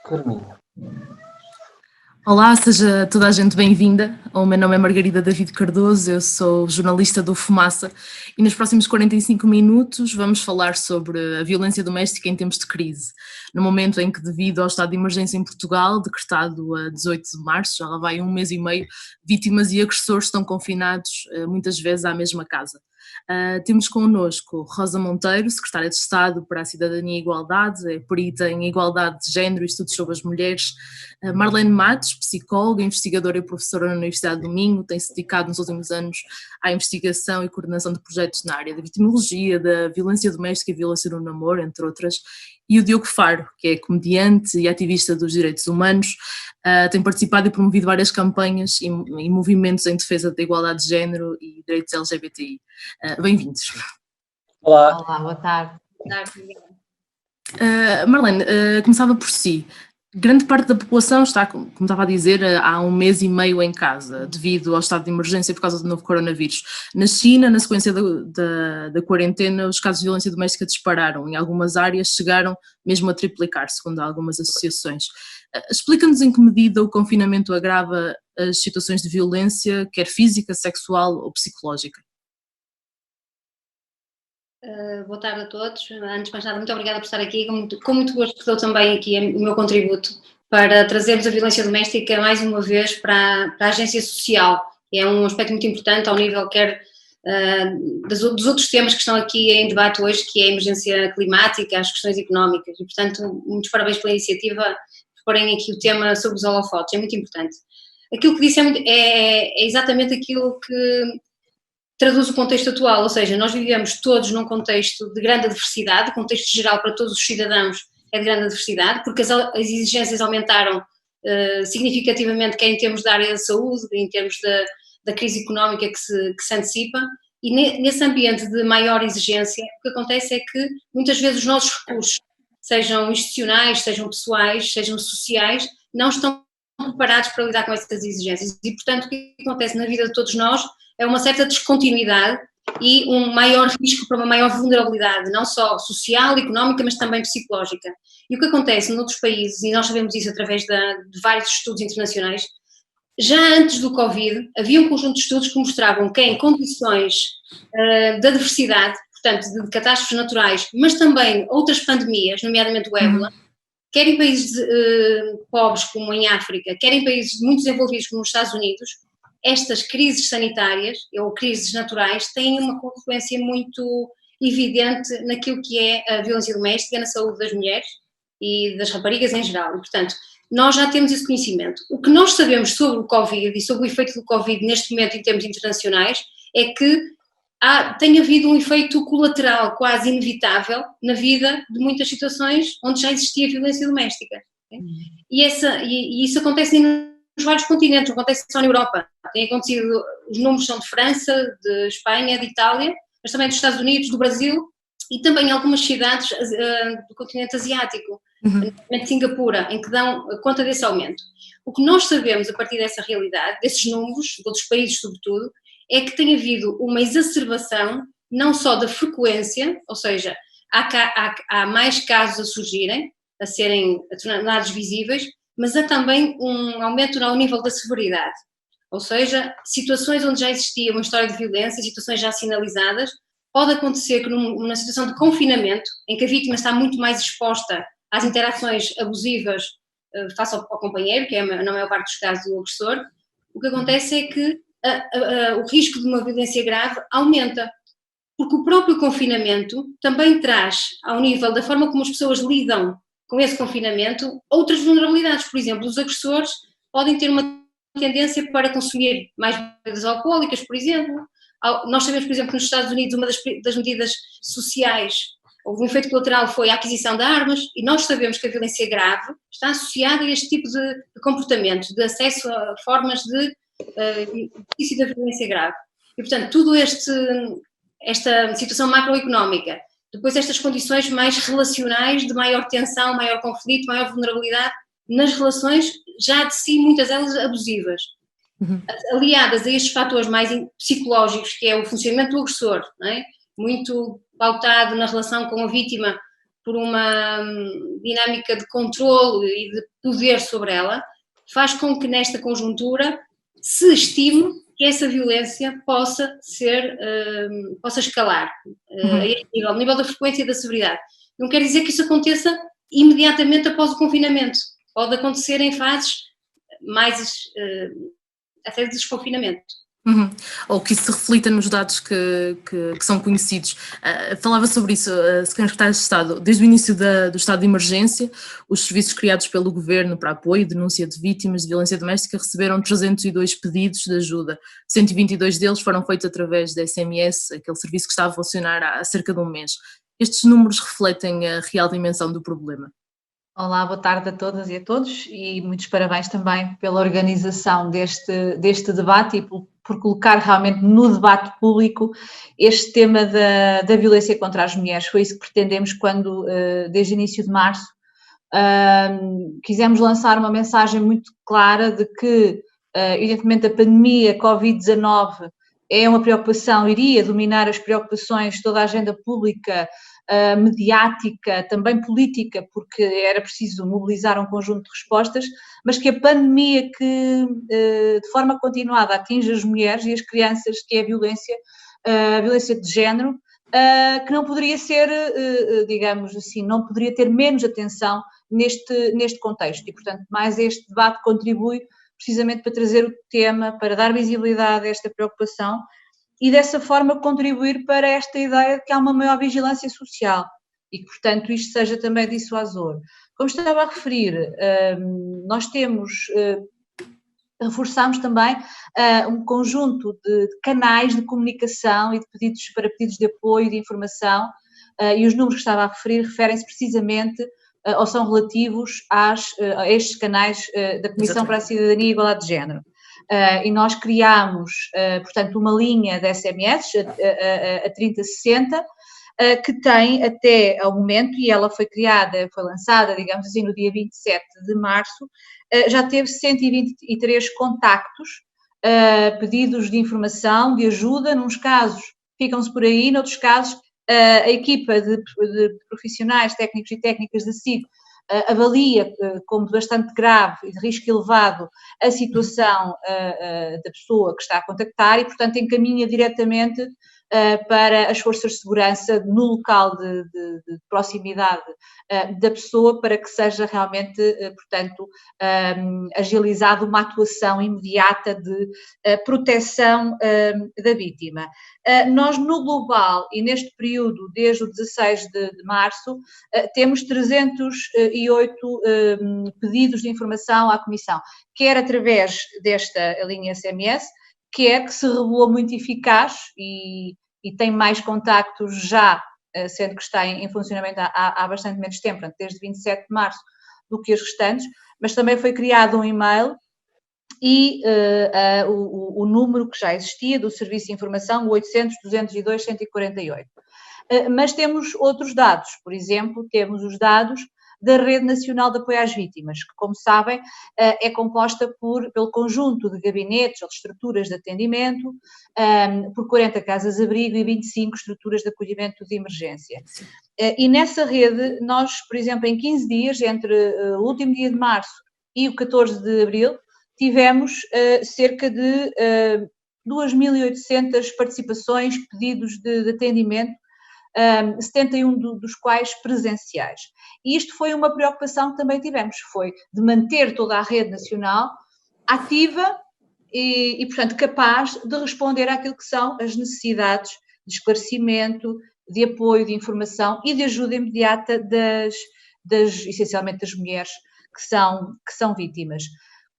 Carminho. Olá, seja toda a gente bem-vinda. O meu nome é Margarida David Cardoso, eu sou jornalista do Fumaça e nos próximos 45 minutos vamos falar sobre a violência doméstica em tempos de crise. No momento em que, devido ao estado de emergência em Portugal, decretado a 18 de março, já lá vai um mês e meio, vítimas e agressores estão confinados muitas vezes à mesma casa. Temos connosco Rosa Monteiro, secretária de Estado para a Cidadania e Igualdade, é perita em Igualdade de Género e Estudos sobre as Mulheres. Marlene Matos, psicóloga, investigadora e professora na Universidade do Minho, tem-se dedicado nos últimos anos à investigação e coordenação de projetos na área da vitimologia, da violência doméstica e violência no namoro, entre outras. E o Diogo Faro, que é comediante e ativista dos direitos humanos, tem participado e promovido várias campanhas e movimentos em defesa da igualdade de género e direitos LGBTI. Bem-vindos. Olá. Olá, boa tarde. Marlene, começava por si. Grande parte da população está, como estava a dizer, há um mês e meio em casa, devido ao estado de emergência por causa do novo coronavírus. Na China, na sequência da quarentena, os casos de violência doméstica dispararam. Em algumas áreas chegaram mesmo a triplicar, segundo algumas associações. Explica-nos em que medida o confinamento agrava as situações de violência, quer física, sexual ou psicológica. Boa tarde a todos. Antes de mais nada, muito obrigada por estar aqui. Com muito gosto que dou também aqui o meu contributo para trazermos a violência doméstica mais uma vez para a agência social. É um aspecto muito importante ao nível quer dos outros temas que estão aqui em debate hoje, que é a emergência climática, as questões económicas. E, portanto, muitos parabéns pela iniciativa por porem aqui o tema sobre os holofotes. É muito importante. Aquilo que disse é exatamente aquilo que traduz o contexto atual, ou seja, nós vivemos todos num contexto de grande adversidade, o contexto geral para todos os cidadãos é de grande adversidade, porque as exigências aumentaram significativamente, quer em termos da área da saúde, em termos da crise económica que se antecipa, e nesse ambiente de maior exigência, o que acontece é que muitas vezes os nossos recursos, sejam institucionais, sejam pessoais, sejam sociais, não estão preparados para lidar com essas exigências, e portanto o que acontece na vida de todos nós é uma certa descontinuidade e um maior risco para uma maior vulnerabilidade, não só social, económica, mas também psicológica. E o que acontece noutros países, e nós sabemos isso através de vários estudos internacionais, já antes do Covid, havia um conjunto de estudos que mostravam que em condições de adversidade, portanto de catástrofes naturais, mas também outras pandemias, nomeadamente o ébola, quer em países pobres como em África, quer em países muito desenvolvidos como os Estados Unidos, estas crises sanitárias ou crises naturais têm uma consequência muito evidente naquilo que é a violência doméstica, na saúde das mulheres e das raparigas em geral. E, portanto, nós já temos esse conhecimento. O que nós sabemos sobre o Covid e sobre o efeito do Covid neste momento em termos internacionais é que tem havido um efeito colateral quase inevitável na vida de muitas situações onde já existia violência doméstica. E isso acontece nos vários continentes, não acontece só na Europa. Tem acontecido, os números são de França, de Espanha, de Itália, mas também dos Estados Unidos, do Brasil e também em algumas cidades do continente asiático, nomeadamente Singapura, em que dão conta desse aumento. O que nós sabemos a partir dessa realidade, desses números, de outros países sobretudo, é que tem havido uma exacerbação não só da frequência, ou seja, há mais casos a surgirem, a serem tornados visíveis, mas há também um aumento ao nível da severidade, ou seja, situações onde já existia uma história de violência, situações já sinalizadas, pode acontecer que numa situação de confinamento, em que a vítima está muito mais exposta às interações abusivas face ao companheiro, que é na maior parte dos casos do agressor, o que acontece é que o risco de uma violência grave aumenta, porque o próprio confinamento também traz, ao nível da forma como as pessoas lidam com esse confinamento, outras vulnerabilidades. Por exemplo, os agressores podem ter uma tendência para consumir mais bebidas alcoólicas, por exemplo. Nós sabemos, por exemplo, que nos Estados Unidos uma das medidas sociais, houve um efeito colateral, foi a aquisição de armas, e nós sabemos que a violência grave está associada a este tipo de comportamento, de acesso a formas de exercício da violência grave. E, portanto, esta situação macroeconómica, depois estas condições mais relacionais de maior tensão, maior conflito, maior vulnerabilidade nas relações, já de si muitas delas abusivas, aliadas a estes fatores mais psicológicos, que é o funcionamento do agressor, não é? Muito pautado na relação com a vítima, por uma dinâmica de controle e de poder sobre ela, faz com que nesta conjuntura se estime que essa violência possa escalar a este nível, ao nível da frequência e da severidade. Não quer dizer que isso aconteça imediatamente após o confinamento, pode acontecer em fases mais até de desconfinamento. Ou que isso se reflita nos dados que são conhecidos. Falava sobre isso a Secretária de Estado. Desde o início do estado de emergência, os serviços criados pelo Governo para apoio e denúncia de vítimas de violência doméstica receberam 302 pedidos de ajuda. 122 deles foram feitos através da SMS, aquele serviço que estava a funcionar há cerca de um mês. Estes números refletem a real dimensão do problema. Olá, boa tarde a todas e a todos e muitos parabéns também pela organização deste debate e por colocar realmente no debate público este tema da violência contra as mulheres. Foi isso que pretendemos quando, desde o início de março, quisemos lançar uma mensagem muito clara de que, evidentemente, a pandemia Covid-19 é uma preocupação, iria dominar as preocupações de toda a agenda pública, mediática, também política, porque era preciso mobilizar um conjunto de respostas, mas que a pandemia que de forma continuada atinge as mulheres e as crianças, que é a violência de género, que não poderia ser, digamos assim, não poderia ter menos atenção neste contexto e, portanto, mais este debate contribui precisamente para trazer o tema, para dar visibilidade a esta preocupação e dessa forma contribuir para esta ideia de que há uma maior vigilância social e que, portanto, isto seja também dissuasor. Como estava a referir, nós reforçamos também um conjunto de canais de comunicação e de pedidos de apoio, de informação, e os números que estava a referir referem-se precisamente ou são relativos a estes canais da Comissão para a Cidadania e Igualdade de Género. E nós criámos, portanto, uma linha de SMS, a 3060, que tem até ao momento, e ela foi lançada, digamos assim, no dia 27 de março, já teve 123 contactos, pedidos de informação, de ajuda, nos casos ficam-se por aí, noutros casos a equipa de profissionais, técnicos e técnicas da CID avalia como bastante grave e de risco elevado a situação da pessoa que está a contactar e, portanto, encaminha diretamente para as forças de segurança no local de proximidade da pessoa para que seja realmente, portanto, agilizada uma atuação imediata de proteção da vítima. Nós, no global e neste período, desde o 16 de março, temos 308 pedidos de informação à Comissão, quer através desta linha SMS, quer que se revelou muito eficaz e tem mais contactos já, sendo que está em funcionamento há bastante menos tempo, portanto, desde 27 de março, do que os restantes, mas também foi criado um e-mail e o número que já existia do Serviço de Informação, o 800-202-148. Mas temos outros dados, por exemplo, temos os dados da Rede Nacional de Apoio às Vítimas, que, como sabem, é composta pelo conjunto de gabinetes ou de estruturas de atendimento, por 40 casas-abrigo e 25 estruturas de acolhimento de emergência. E nessa rede, nós, por exemplo, em 15 dias, entre o último dia de março e o 14 de abril, tivemos cerca de 2.800 participações, pedidos de atendimento, 71 dos quais presenciais. E isto foi uma preocupação que também tivemos, foi de manter toda a rede nacional ativa e, portanto, capaz de responder àquilo que são as necessidades de esclarecimento, de apoio, de informação e de ajuda imediata essencialmente das mulheres que são vítimas.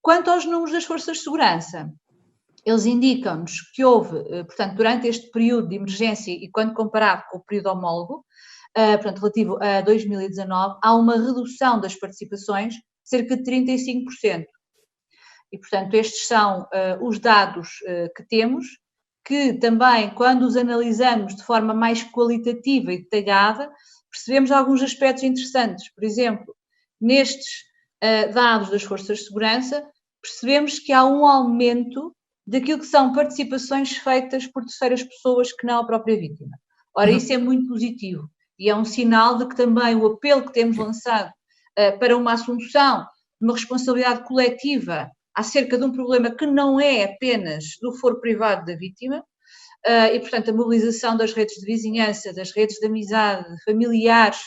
Quanto aos números das forças de segurança, eles indicam-nos que houve, portanto, durante este período de emergência e quando comparado com o período homólogo, portanto, relativo a 2019, há uma redução das participações de cerca de 35%. E, portanto, estes são os dados que temos, que também, quando os analisamos de forma mais qualitativa e detalhada, percebemos alguns aspectos interessantes. Por exemplo, nestes dados das forças de segurança, percebemos que há um aumento daquilo que são participações feitas por terceiras pessoas que não a própria vítima. Ora, isso é muito positivo. E é um sinal de que também o apelo que temos lançado para uma assunção de uma responsabilidade coletiva acerca de um problema que não é apenas do foro privado da vítima, e, portanto, a mobilização das redes de vizinhança, das redes de amizade, familiares,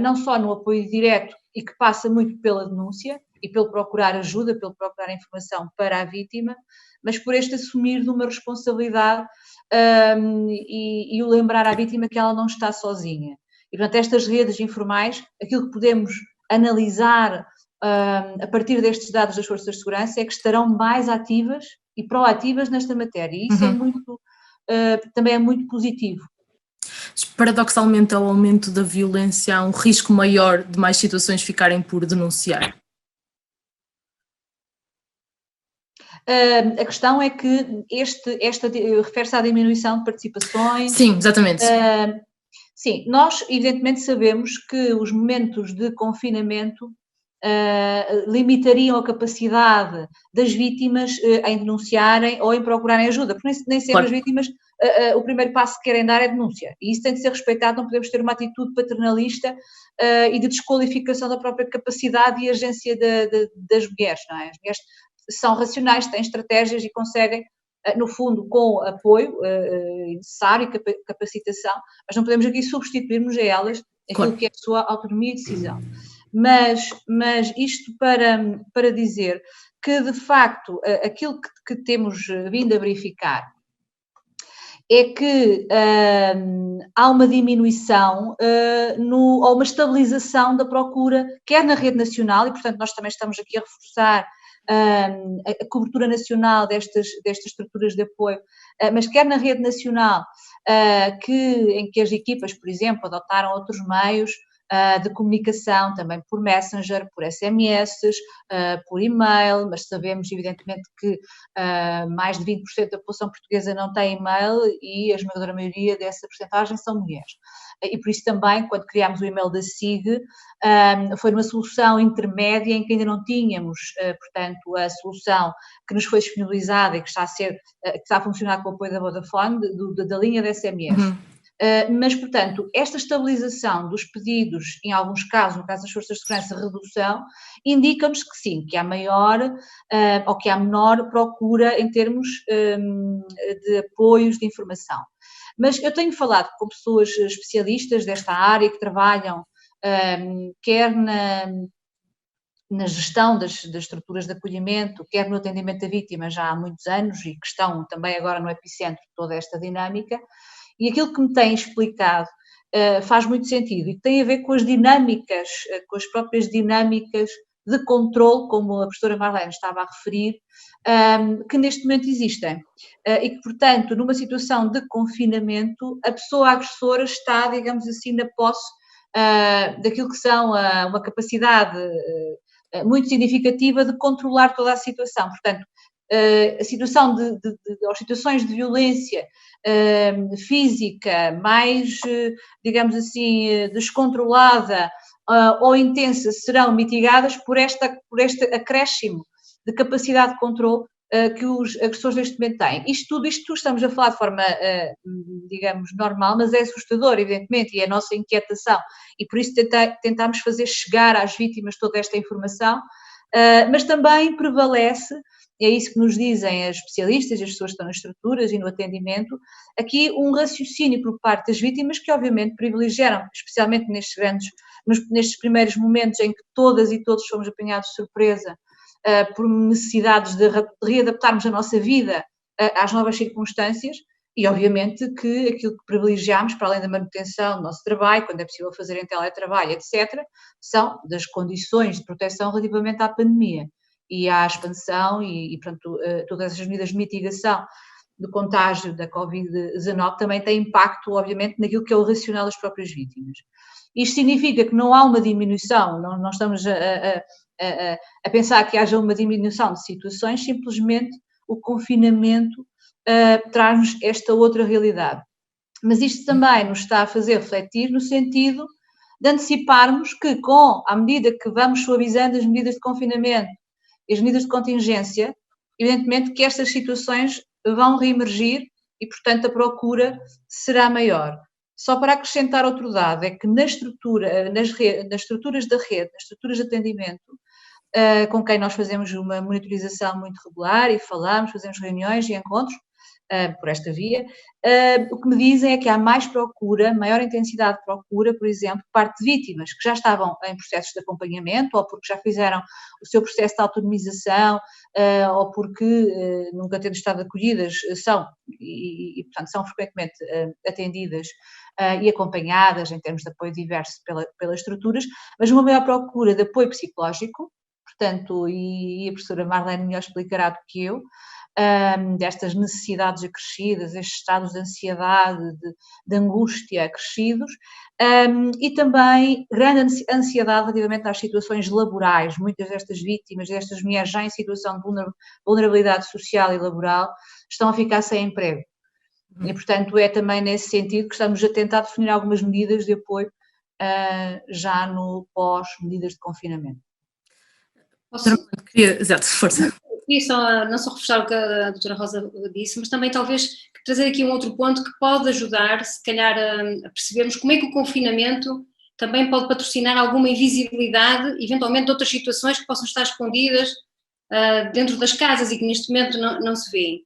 não só no apoio direto e que passa muito pela denúncia e pelo procurar ajuda, pelo procurar informação para a vítima, mas por este assumir de uma responsabilidade e o lembrar à vítima que ela não está sozinha. E, portanto, estas redes informais, aquilo que podemos analisar a partir destes dados das forças de segurança é que estarão mais ativas e proativas nesta matéria. E isso é muito, também é muito positivo. Paradoxalmente, ao aumento da violência, há um risco maior de mais situações ficarem por denunciar. A questão é que esta refere-se à diminuição de participações. Sim, exatamente. Sim, nós evidentemente sabemos que os momentos de confinamento limitariam a capacidade das vítimas em denunciarem ou em procurarem ajuda, porque nem sempre claro. As vítimas, o primeiro passo que querem dar é denúncia, e isso tem de ser respeitado, não podemos ter uma atitude paternalista e de desqualificação da própria capacidade e agência das mulheres, não é? As mulheres são racionais, têm estratégias e conseguem, no fundo, com apoio necessário e capacitação, mas não podemos aqui substituirmos a elas aquilo claro. Que é a sua autonomia e decisão. Mas isto para dizer que, de facto, aquilo que temos vindo a verificar é que há uma diminuição ou uma estabilização da procura, quer na rede nacional, e portanto nós também estamos aqui a reforçar a cobertura nacional destas estruturas de apoio, mas quer na rede nacional, em que as equipas, por exemplo, adotaram outros meios de comunicação, também por Messenger, por SMS, por e-mail, mas sabemos evidentemente que mais de 20% da população portuguesa não tem e-mail e a esmagadora maioria dessa porcentagem são mulheres. E por isso também, quando criámos o e-mail da SIG, foi uma solução intermédia em que ainda não tínhamos, portanto, a solução que nos foi disponibilizada e que está a funcionar com o apoio da Vodafone, da linha de SMS. Mas, portanto, esta estabilização dos pedidos, em alguns casos, no caso das forças de segurança, redução, indica-nos que sim, que há maior ou que há menor procura em termos de apoios de informação. Mas eu tenho falado com pessoas especialistas desta área que trabalham quer na gestão das estruturas de acolhimento, quer no atendimento a vítimas já há muitos anos e que estão também agora no epicentro de toda esta dinâmica. E aquilo que me têm explicado faz muito sentido e tem a ver com as dinâmicas, com as próprias dinâmicas de controle, como a professora Marlene estava a referir, que neste momento existem. E que, portanto, numa situação de confinamento, a pessoa agressora está, digamos assim, na posse daquilo que são uma capacidade muito significativa de controlar toda a situação. Portanto, a situação ou situações de violência física mais, digamos assim, descontrolada ou intensa serão mitigadas por este acréscimo de capacidade de controle que os agressores neste momento têm. Isto estamos a falar de forma, digamos, normal, mas é assustador, evidentemente, e é a nossa inquietação, e por isso tentamos fazer chegar às vítimas toda esta informação, mas também prevalece, é isso que nos dizem as especialistas e as pessoas que estão nas estruturas e no atendimento, aqui um raciocínio por parte das vítimas que obviamente privilegiaram, especialmente nestes primeiros momentos em que todas e todos fomos apanhados de surpresa por necessidades de readaptarmos a nossa vida às novas circunstâncias e obviamente que aquilo que privilegiamos, para além da manutenção do nosso trabalho, quando é possível fazer em teletrabalho, etc., são das condições de proteção relativamente à pandemia e à expansão e portanto, todas essas medidas de mitigação do contágio da Covid-19 também têm impacto, obviamente, naquilo que é o racional das próprias vítimas. Isto significa que não há uma diminuição, não estamos a pensar que haja uma diminuição de situações, simplesmente o confinamento traz-nos esta outra realidade. Mas isto também nos está a fazer refletir no sentido de anteciparmos que, à medida que vamos suavizando as medidas de confinamento e as medidas de contingência, evidentemente que estas situações vão reemergir e, portanto, a procura será maior. Só para acrescentar outro dado, é que nas estruturas da rede, nas estruturas de atendimento, com quem nós fazemos uma monitorização muito regular e falamos, fazemos reuniões e encontros por esta via, o que me dizem é que há mais procura, maior intensidade de procura, por exemplo, por parte de vítimas que já estavam em processos de acompanhamento ou porque já fizeram o seu processo de autonomização ou porque nunca tendo estado acolhidas e portanto, são frequentemente atendidas e acompanhadas em termos de apoio diverso pelas estruturas, mas uma maior procura de apoio psicológico, portanto, e a professora Marlene melhor explicará do que eu, destas necessidades acrescidas, estes estados de ansiedade, de angústia acrescidos, e também grande ansiedade relativamente às situações laborais. Muitas destas vítimas, destas mulheres já em situação de vulnerabilidade social e laboral, estão a ficar sem emprego. E, portanto, é também nesse sentido que estamos a tentar definir algumas medidas de apoio já no pós-medidas de confinamento. Exato, força. Queria não só reforçar o que a doutora Rosa disse, mas também talvez trazer aqui um outro ponto que pode ajudar, se calhar, a percebermos como é que o confinamento também pode patrocinar alguma invisibilidade, eventualmente de outras situações que possam estar escondidas dentro das casas e que neste momento não se vêem.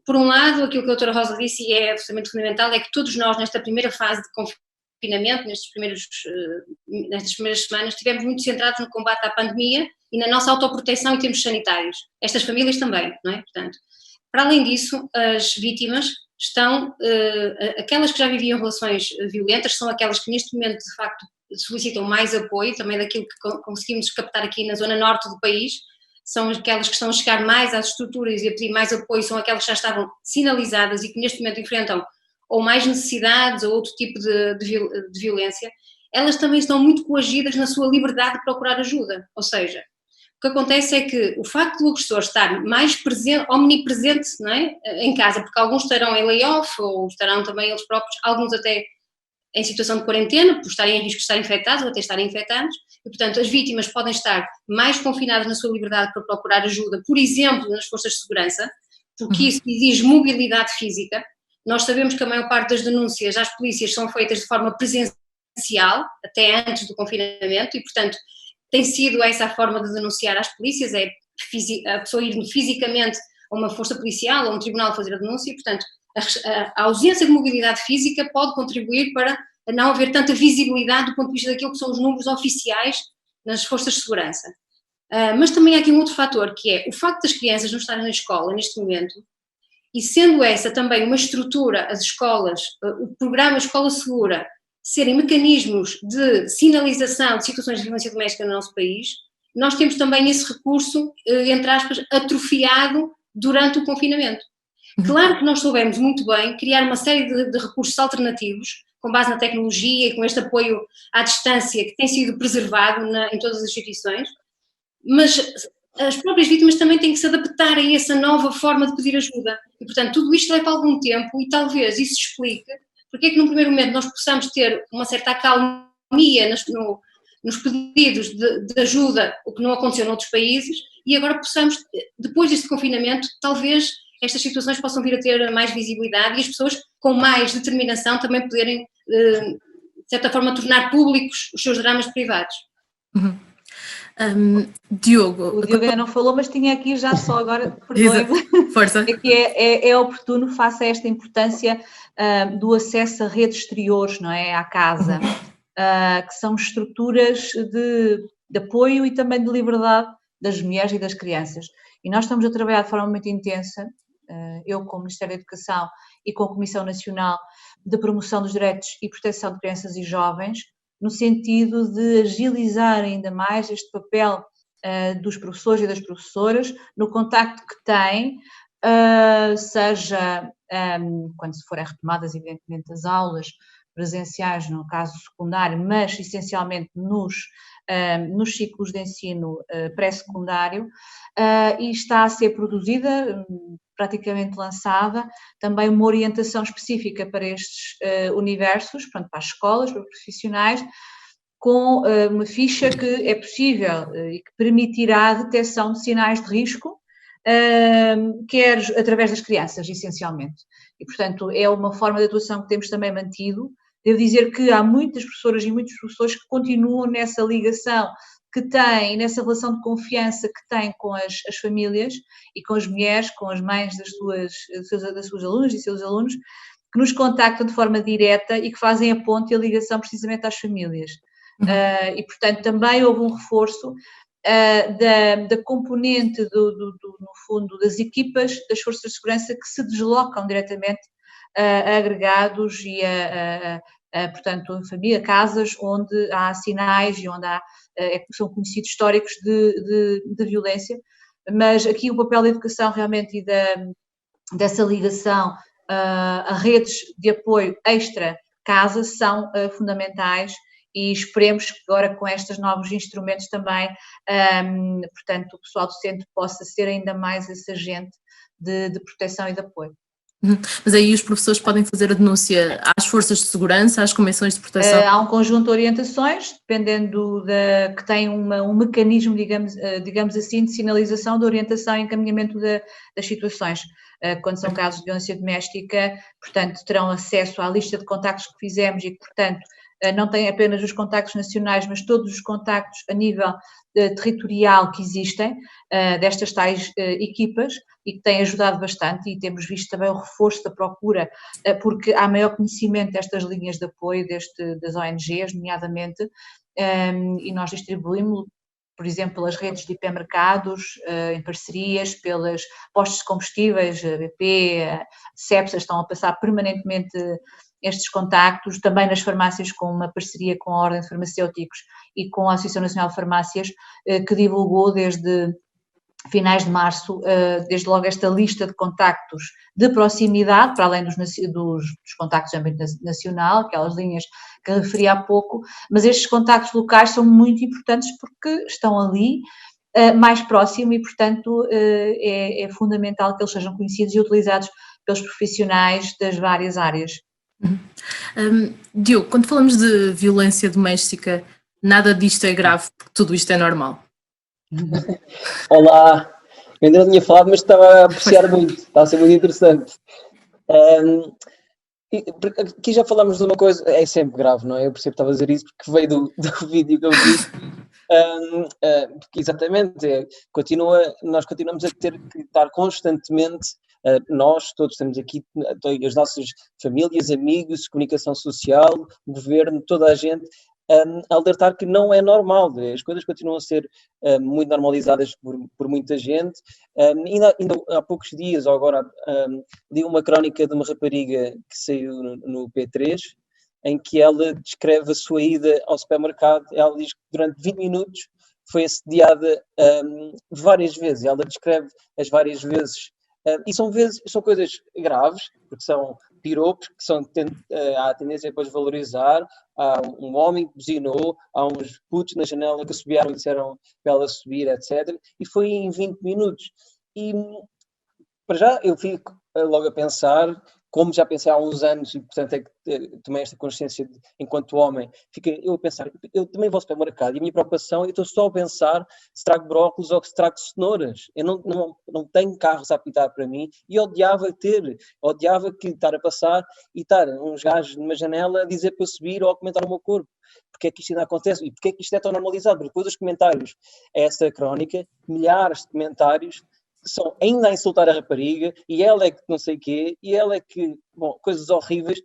Por um lado, aquilo que a doutora Rosa disse e é absolutamente fundamental é que todos nós, nesta primeira fase de confinamento, nestas primeiras semanas, estivemos muito centrados no combate à pandemia e na nossa autoproteção em termos sanitários. Estas famílias também, não é? Portanto, para além disso, as vítimas estão, aquelas que já viviam relações violentas, são aquelas que neste momento, de facto, solicitam mais apoio, também daquilo que conseguimos captar aqui na zona norte do país, são aquelas que estão a chegar mais às estruturas e a pedir mais apoio, são aquelas que já estavam sinalizadas e que neste momento enfrentam ou mais necessidades ou outro tipo de violência. Elas também estão muito coagidas na sua liberdade de procurar ajuda, ou seja, o que acontece é que o facto do agressor estar mais presente, omnipresente, não é, em casa, porque alguns estarão em layoff ou estarão também eles próprios, alguns até em situação de quarentena, por estarem em risco de estar infectados ou até estarem infectados, e portanto as vítimas podem estar mais confinadas na sua liberdade para procurar ajuda, por exemplo, nas forças de segurança, porque isso exige mobilidade física. Nós sabemos que a maior parte das denúncias às polícias são feitas de forma presencial, até antes do confinamento, e portanto tem sido essa a forma de denunciar às polícias, é a pessoa ir fisicamente a uma força policial ou a um tribunal fazer a denúncia, e portanto a ausência de mobilidade física pode contribuir para não haver tanta visibilidade do ponto de vista daquilo que são os números oficiais nas forças de segurança. Mas também há aqui um outro fator, que é o facto das crianças não estarem na escola neste momento, e sendo essa também uma estrutura, as escolas, o programa Escola Segura, serem mecanismos de sinalização de situações de violência doméstica no nosso país, nós temos também esse recurso, entre aspas, atrofiado durante o confinamento. Claro que nós soubemos muito bem criar uma série de recursos alternativos, com base na tecnologia e com este apoio à distância que tem sido preservado em todas as instituições, mas as próprias vítimas também têm que se adaptar a essa nova forma de pedir ajuda. E, portanto, tudo isto leva algum tempo e talvez isso explique porque é que num primeiro momento nós possamos ter uma certa acalmia nos pedidos de ajuda, o que não aconteceu noutros países, e agora possamos, depois deste confinamento, talvez estas situações possam vir a ter mais visibilidade e as pessoas com mais determinação também poderem, de certa forma, tornar públicos os seus dramas privados. Diogo. O Diogo ainda não falou, mas tinha aqui já só agora, perdoe-me, força. É que é oportuno face a esta importância do acesso a redes exteriores, não é, à casa, que são estruturas de apoio e também de liberdade das mulheres e das crianças. E nós estamos a trabalhar de forma muito intensa, eu com o Ministério da Educação e com a Comissão Nacional de Promoção dos Direitos e Proteção de Crianças e Jovens, no sentido de agilizar ainda mais este papel dos professores e das professoras no contacto que têm, seja quando se forem retomadas, evidentemente, as aulas presenciais, no caso secundário, mas essencialmente nos ciclos de ensino pré-secundário, e está a ser produzida, praticamente lançada, também uma orientação específica para estes universos, portanto, para as escolas, para os profissionais, com uma ficha que é possível e que permitirá a detecção de sinais de risco quer através das crianças, essencialmente. E, portanto, é uma forma de atuação que temos também mantido. Devo dizer que há muitas professoras e muitos professores que continuam nessa ligação que têm, nessa relação de confiança que têm com as famílias e com as mulheres, com as mães das suas alunas e seus alunos, que nos contactam de forma direta e que fazem a ponte e a ligação precisamente às famílias. E, portanto, também houve um reforço da componente, no fundo, das equipas das forças de segurança que se deslocam diretamente a agregados e portanto, em família, casas onde há sinais e onde são conhecidos históricos de violência, mas aqui o papel da educação realmente e dessa ligação a redes de apoio extra-casa são fundamentais e esperemos que agora com estes novos instrumentos também, portanto, o pessoal docente possa ser ainda mais esse agente de proteção e de apoio. Mas aí os professores podem fazer a denúncia às forças de segurança, às comissões de proteção? Há um conjunto de orientações, dependendo que tem um mecanismo, digamos assim, de sinalização, de orientação e encaminhamento das situações. Quando são casos de violência doméstica, portanto, terão acesso à lista de contactos que fizemos e que, portanto, não têm apenas os contactos nacionais, mas todos os contactos a nível territorial que existem, destas tais equipas, e que têm ajudado bastante, e temos visto também o reforço da procura, porque há maior conhecimento destas linhas de apoio das ONGs, nomeadamente, e nós distribuímos, por exemplo, pelas redes de hipermercados, em parcerias, pelas postos de combustíveis, a BP, a Cepsa estão a passar permanentemente estes contactos, também nas farmácias com uma parceria com a Ordem de Farmacêuticos e com a Associação Nacional de Farmácias, que divulgou desde finais de março, desde logo esta lista de contactos de proximidade, para além dos contactos de âmbito nacional, aquelas linhas que referi há pouco, mas estes contactos locais são muito importantes porque estão ali, mais próximo e, portanto, é fundamental que eles sejam conhecidos e utilizados pelos profissionais das várias áreas. Diogo, quando falamos de violência doméstica, nada disto é grave, porque tudo isto é normal. Olá, eu ainda não tinha falado, mas estava a apreciar muito, está a ser muito interessante. Aqui já falámos de uma coisa, é sempre grave, não é? Eu percebo que estava a dizer isso porque veio do vídeo que eu vi. Porque exatamente, nós continuamos a ter que estar constantemente, nós todos temos aqui, as nossas famílias, amigos, comunicação social, governo, toda a gente, a alertar que não é normal, as coisas continuam a ser muito normalizadas por muita gente. Ainda há poucos dias, ou agora, li uma crónica de uma rapariga que saiu no P3, em que ela descreve a sua ida ao supermercado. Ela diz que durante 20 minutos foi assediada várias vezes. Ela descreve as várias vezes, e são coisas graves, porque são piropos que há a tendência a depois valorizar. Há um homem que buzinou, há uns putos na janela que assobiaram e disseram para ela subir, etc. E foi em 20 minutos. E, para já, eu fico logo a pensar, como já pensei há uns anos, e portanto é que tomei esta consciência enquanto homem, eu a pensar, eu também vou ao supermercado e a minha preocupação, eu estou só a pensar se trago brócolis ou se trago cenouras. Eu não tenho carros a apitar para mim e odiava que estar a passar e estar uns gajos numa janela a dizer para eu subir ou a comentar o meu corpo. Porque é que isto ainda acontece e porque é que isto é tão normalizado? Porque depois os comentários a essa crónica, milhares de comentários, são ainda a insultar a rapariga, e ela é que não sei o quê, e ela é que, bom, coisas horríveis,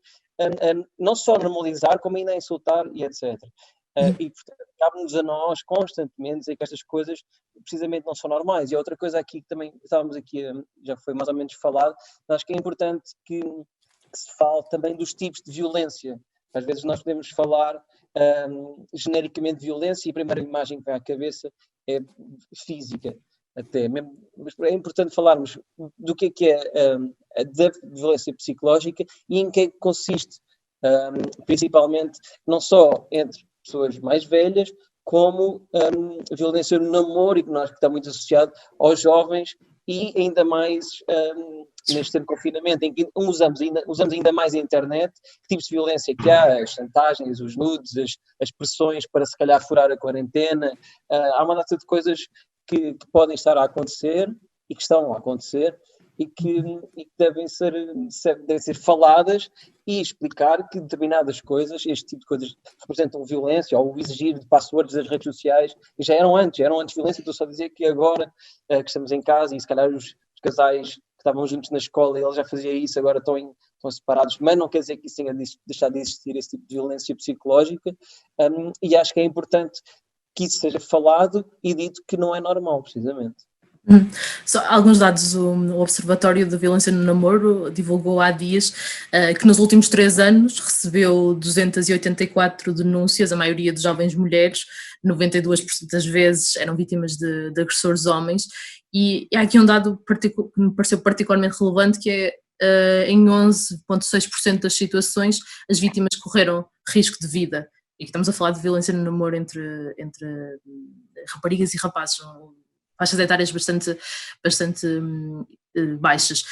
não só normalizar, como ainda a insultar, e etc. E, portanto, cabe-nos a nós, constantemente, dizer que estas coisas, precisamente, não são normais. E outra coisa aqui que também estávamos aqui, já foi mais ou menos falado, acho que é importante que se fale também dos tipos de violência. Às vezes nós podemos falar genericamente de violência, e a primeira imagem que vem à cabeça é física. Até mesmo, mas é importante falarmos do que é a violência psicológica e em que é que consiste, principalmente, não só entre pessoas mais velhas, como violência no namoro, e que está muito associado aos jovens, e ainda mais neste tempo de confinamento, em que usamos ainda mais a internet, que tipos de violência que há, as chantagens, os nudes, as pressões para se calhar furar a quarentena, há uma data de coisas que podem estar a acontecer, e que estão a acontecer e que devem ser faladas e explicar que determinadas coisas, este tipo de coisas representam violência, ou o exigir de passwords das redes sociais, e já eram antes violência. Estou só a dizer que agora que estamos em casa e se calhar os casais que estavam juntos na escola, ele já fazia isso, agora estão separados, mas não quer dizer que isso tenha deixado de existir, esse tipo de violência psicológica, e acho que é importante que isso seja falado e dito que não é normal, precisamente. Só alguns dados. O Observatório da Violência no Namoro divulgou há dias que nos últimos 3 anos recebeu 284 denúncias, a maioria de jovens mulheres, 92% das vezes eram vítimas de agressores homens, e há aqui um dado que me pareceu particularmente relevante, que é em 11,6% das situações as vítimas correram risco de vida, e que estamos a falar de violência no namoro entre raparigas e rapazes, faixas etárias bastante baixas.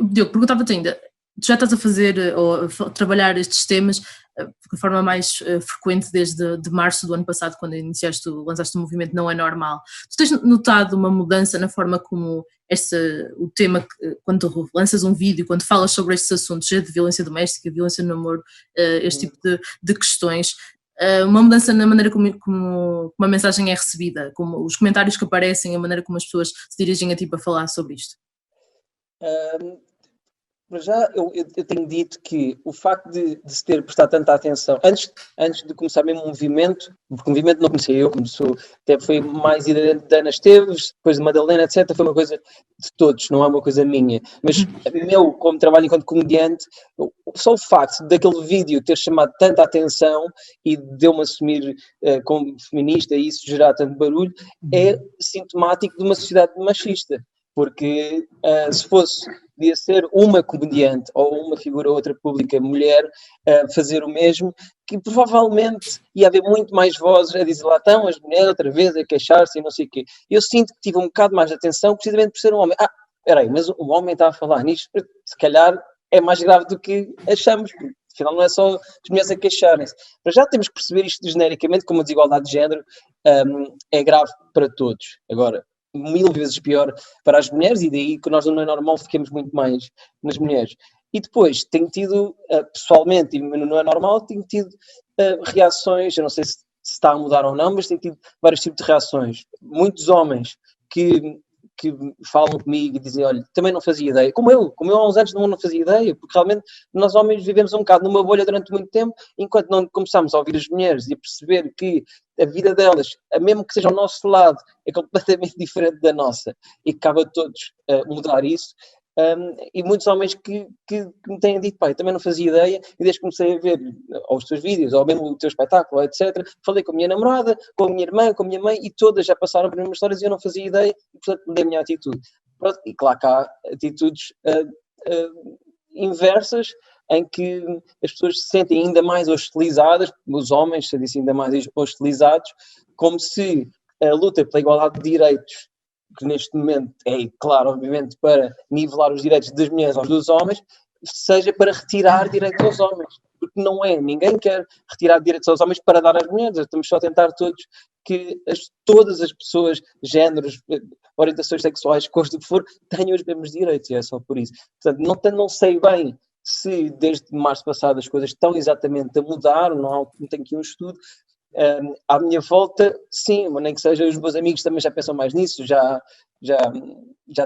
Diogo, perguntava-te ainda, tu já estás a fazer ou a trabalhar estes temas de forma mais frequente desde de março do ano passado, quando lançaste o movimento Não é Normal. Tu tens notado uma mudança na forma como o tema, quando tu lanças um vídeo, quando falas sobre estes assuntos, de violência doméstica, violência no namoro, este tipo de questões, uma mudança na maneira como a mensagem é recebida, como os comentários que aparecem, a maneira como as pessoas se dirigem a ti para falar sobre isto? Mas já eu tenho dito que o facto de se ter prestado tanta atenção, antes de começar mesmo um movimento, porque o movimento não comecei eu, começou, até foi mais ideia de Ana Esteves, depois de Madalena, etc., foi uma coisa de todos, não é uma coisa minha. Mas meu, como trabalho enquanto comediante, só o facto daquele vídeo ter chamado tanta atenção e de eu me assumir como feminista e isso gerar tanto barulho, é sintomático de uma sociedade machista. Porque se podia ser uma comediante ou uma figura ou outra pública mulher fazer o mesmo, que provavelmente ia haver muito mais vozes a dizer lá estão as mulheres outra vez a queixar-se e não sei o quê. Eu sinto que tive um bocado mais de atenção precisamente por ser um homem. Espera aí, mas o homem está a falar nisto, se calhar é mais grave do que achamos, porque afinal não é só as mulheres a queixarem-se. Mas já temos que perceber isto genericamente, como a desigualdade de género é grave para todos. Agora, 1000 vezes pior para as mulheres, e daí que nós não é normal fiquemos muito mais nas mulheres. E depois tenho tido, pessoalmente, e não é normal, tenho tido reações, eu não sei se está a mudar ou não, mas tenho tido vários tipos de reações. Muitos homens que falam comigo e dizem, olha, também não fazia ideia, como eu há uns anos não fazia ideia, porque realmente nós homens vivemos um bocado numa bolha durante muito tempo, enquanto não começamos a ouvir as mulheres e a perceber que a vida delas, mesmo que seja ao nosso lado, é completamente diferente da nossa, e que cabe a todos mudar isso. E muitos homens que me têm dito, pai, também não fazia ideia, e desde que comecei a ver os teus vídeos, ou mesmo o teu espetáculo, etc., falei com a minha namorada, com a minha irmã, com a minha mãe, e todas já passaram por mesmas histórias e eu não fazia ideia, e portanto mudei a minha atitude. Pronto, e claro que há atitudes inversas, em que as pessoas se sentem ainda mais hostilizadas, os homens se sentem ainda mais hostilizados, como se a luta pela igualdade de direitos, que neste momento é, claro, obviamente, para nivelar os direitos das mulheres aos dos homens, seja para retirar direitos aos homens. Porque não é, ninguém quer retirar direitos aos homens para dar às mulheres, estamos só a tentar todos que todas as pessoas, géneros, orientações sexuais, cores do que for, tenham os mesmos direitos, e é só por isso. Portanto, não sei bem se desde março passado as coisas estão exatamente a mudar, não tenho aqui um estudo. À minha volta, sim, mas nem que seja, os meus amigos também já pensam mais nisso, já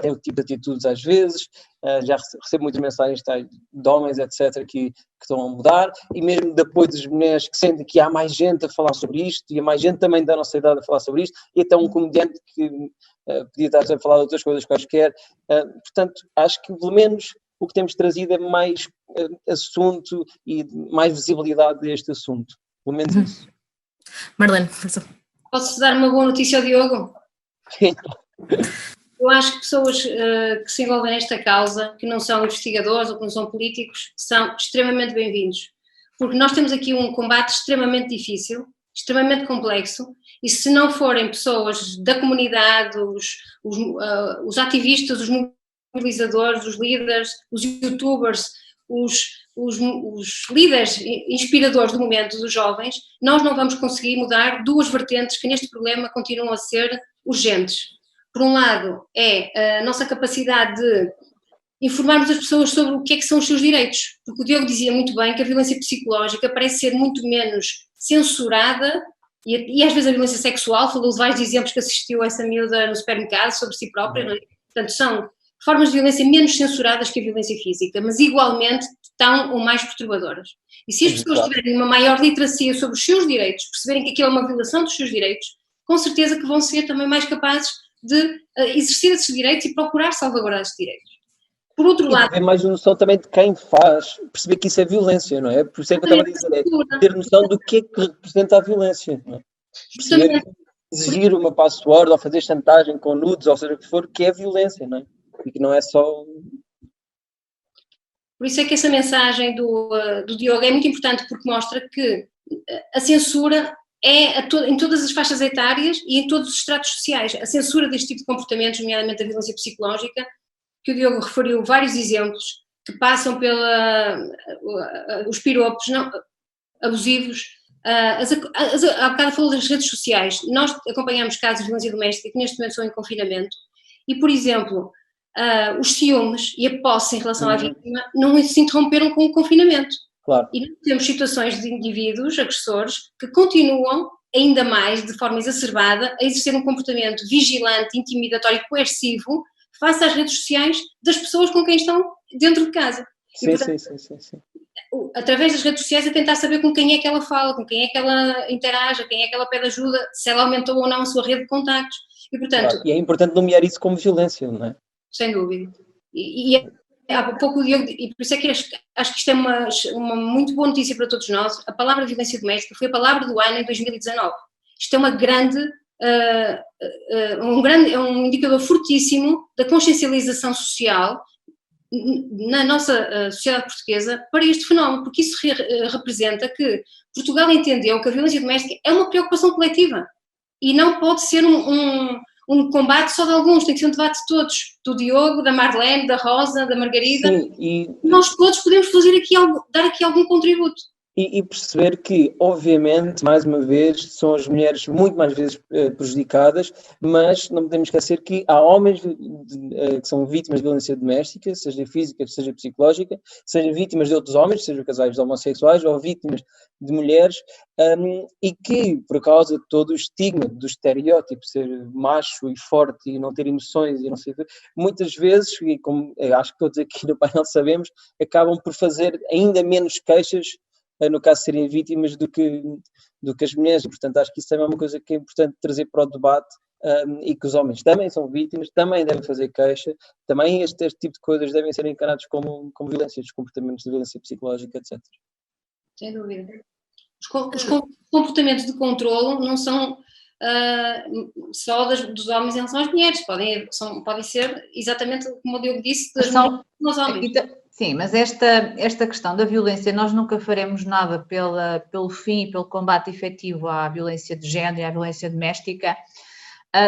têm o tipo de atitudes às vezes, já recebo muitas mensagens de homens, etc., que estão a mudar, e mesmo de apoio das mulheres que sentem que há mais gente a falar sobre isto, e há mais gente também da nossa idade a falar sobre isto, e até um comediante que podia estar a falar de outras coisas quaisquer. Portanto, acho que pelo menos o que temos trazido é mais assunto e mais visibilidade a este assunto, pelo menos isso. Marlene, força. Posso dar uma boa notícia ao Diogo? Sim. Eu acho que pessoas que se envolvem nesta causa, que não são investigadores ou que não são políticos, são extremamente bem-vindos. Porque nós temos aqui um combate extremamente difícil, extremamente complexo, e se não forem pessoas da comunidade, os ativistas, os mobilizadores, os líderes, os youtubers, os líderes inspiradores do momento, dos jovens, nós não vamos conseguir mudar duas vertentes que neste problema continuam a ser urgentes. por um lado, é a nossa capacidade de informarmos as pessoas sobre o que é que são os seus direitos, porque o Diogo dizia muito bem que a violência psicológica parece ser muito menos censurada e às vezes a violência sexual, falou de vários exemplos que assistiu a essa miúda no supermercado sobre si própria, não é? Portanto, são formas de violência menos censuradas que a violência física, mas igualmente tão ou mais perturbadoras. E se as pessoas tiverem uma maior literacia sobre os seus direitos, perceberem que aquilo é uma violação dos seus direitos, com certeza que vão ser também mais capazes de exercer esses direitos e procurar salvaguardar esses direitos. Por outro lado... ter mais noção também de quem faz, perceber que isso é violência, não é? Por isso é que eu estava a dizer, ter noção do que é que representa a violência, não é? Perceber, exigir uma password ou fazer chantagem com nudes, ou seja o que for, que é violência, não é? E que não é só... Por isso é que essa mensagem do Diogo é muito importante, porque mostra que a censura é em todas as faixas etárias e em todos os estratos sociais. A censura deste tipo de comportamentos, nomeadamente a violência psicológica, que o Diogo referiu vários exemplos, que passam os piropos abusivos. Há bocado falou das redes sociais. Nós acompanhamos casos de violência doméstica que neste momento são em confinamento e, por exemplo, os ciúmes e a posse em relação à vítima não se interromperam com o confinamento. Claro. E nós temos situações de indivíduos agressores que continuam, ainda mais, de forma exacerbada, a exercer um comportamento vigilante, intimidatório e coercivo face às redes sociais das pessoas com quem estão dentro de casa. Sim, e, portanto, sim. Através das redes sociais, a tentar saber com quem é que ela fala, com quem é que ela interage, a quem é que ela pede ajuda, se ela aumentou ou não a sua rede de contactos. E, portanto, claro. E é importante nomear isso como violência, não é? Sem dúvida. E há pouco o Diogo, e por isso é que acho que isto é uma muito boa notícia para todos nós. A palavra violência doméstica foi a palavra do ano em 2019. Isto é uma grande, é um indicador fortíssimo da consciencialização social na nossa sociedade portuguesa para este fenómeno, porque isso representa que Portugal entendeu que a violência doméstica é uma preocupação coletiva e não pode ser um combate só de alguns, tem que ser um debate de todos, do Diogo, da Marlene, da Rosa, da Margarida. Sim, e nós todos podemos dar aqui algum contributo. E perceber que, obviamente, mais uma vez, são as mulheres muito mais vezes prejudicadas, mas não podemos esquecer que há homens que são vítimas de violência doméstica, seja física, seja psicológica, seja vítimas de outros homens, seja casais homossexuais, ou vítimas de mulheres, e que, por causa de todo o estigma do estereótipo, ser macho e forte e não ter emoções e não sei o quê, muitas vezes, e como acho que todos aqui no painel sabemos, acabam por fazer ainda menos queixas no caso de serem vítimas do que as mulheres. Portanto, acho que isso também é uma coisa que é importante trazer para o debate, e que os homens também são vítimas, também devem fazer queixa, também este tipo de coisas devem ser encarados como violência, os comportamentos de violência psicológica, etc. Sem dúvida. Os comportamentos de controlo não são só dos homens em relação às mulheres, podem ser exatamente como o Diogo disse, das mulheres aos homens. Sim, mas esta questão da violência, nós nunca faremos nada pelo fim e pelo combate efetivo à violência de género e à violência doméstica,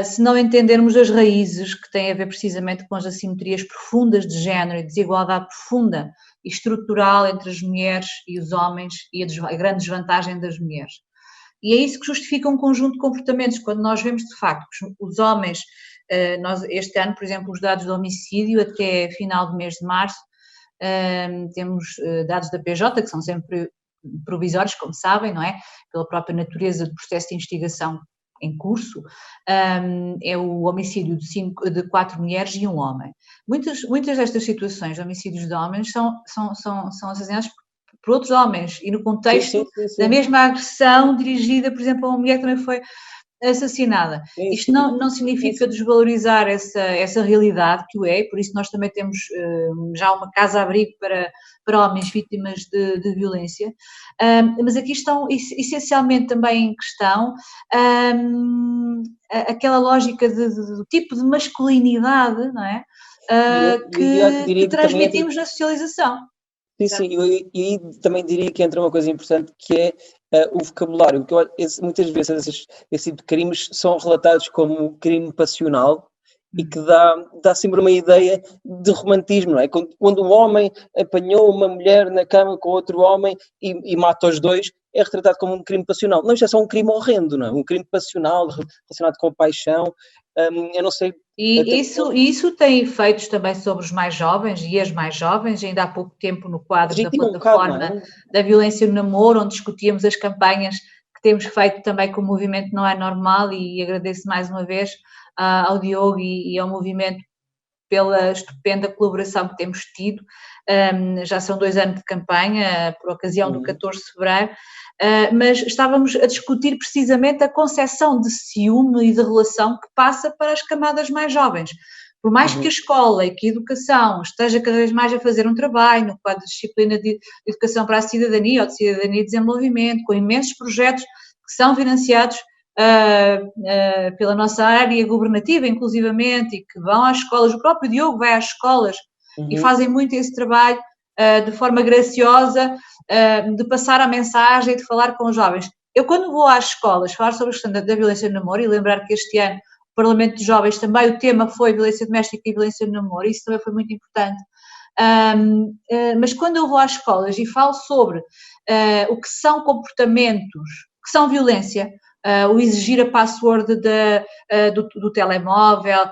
se não entendermos as raízes que têm a ver precisamente com as assimetrias profundas de género e desigualdade profunda e estrutural entre as mulheres e os homens e a grande desvantagem das mulheres. E é isso que justifica um conjunto de comportamentos. Quando nós vemos, de facto, os homens, este ano, por exemplo, os dados do homicídio até final do mês de março, temos dados da PJ, que são sempre provisórios, como sabem, não é? Pela própria natureza do processo de investigação em curso, é o homicídio de 4 mulheres e 1 homem. Muitas destas situações de homicídios de homens são assassinados por outros homens e no contexto da mesma agressão dirigida, por exemplo, a uma mulher que também foi assassinada. Isto não significa desvalorizar essa realidade que o é, por isso nós também temos já uma casa-abrigo para homens vítimas de violência, mas aqui estão essencialmente também em questão aquela lógica do tipo de masculinidade, não é? Que transmitimos na socialização. Sim, e aí também diria que entra uma coisa importante que é o vocabulário, porque muitas vezes esse tipo de crimes são relatados como crime passional e que dá sempre uma ideia de romantismo, não é? Quando um homem apanhou uma mulher na cama com outro homem e mata os dois, é retratado como um crime passional. Não, isto é só um crime horrendo, não é? Um crime passional relacionado com a paixão. Eu não sei E isso tem efeitos também sobre os mais jovens e as mais jovens. Ainda há pouco tempo, no quadro da plataforma da violência no namoro, onde discutíamos as campanhas que temos feito também com o movimento Não é Normal, e agradeço mais uma vez ao Diogo e ao movimento pela estupenda colaboração que temos tido. Já são 2 anos de campanha, por ocasião do 14 de fevereiro, mas estávamos a discutir precisamente a concepção de ciúme e de relação que passa para as camadas mais jovens. Por mais que a escola e que a educação esteja cada vez mais a fazer um trabalho no quadro de disciplina de educação para a cidadania ou de cidadania e desenvolvimento, com imensos projetos que são financiados pela nossa área governativa, inclusivamente, e que vão às escolas, o próprio Diogo vai às escolas e fazem muito esse trabalho de forma graciosa, de passar a mensagem e de falar com os jovens. Eu, quando vou às escolas falar sobre a questão da violência no namoro, e lembrar que este ano o Parlamento de Jovens também o tema foi violência doméstica e violência no namoro, isso também foi muito importante, mas quando eu vou às escolas e falo sobre o que são comportamentos, que são violência, o exigir a password do telemóvel,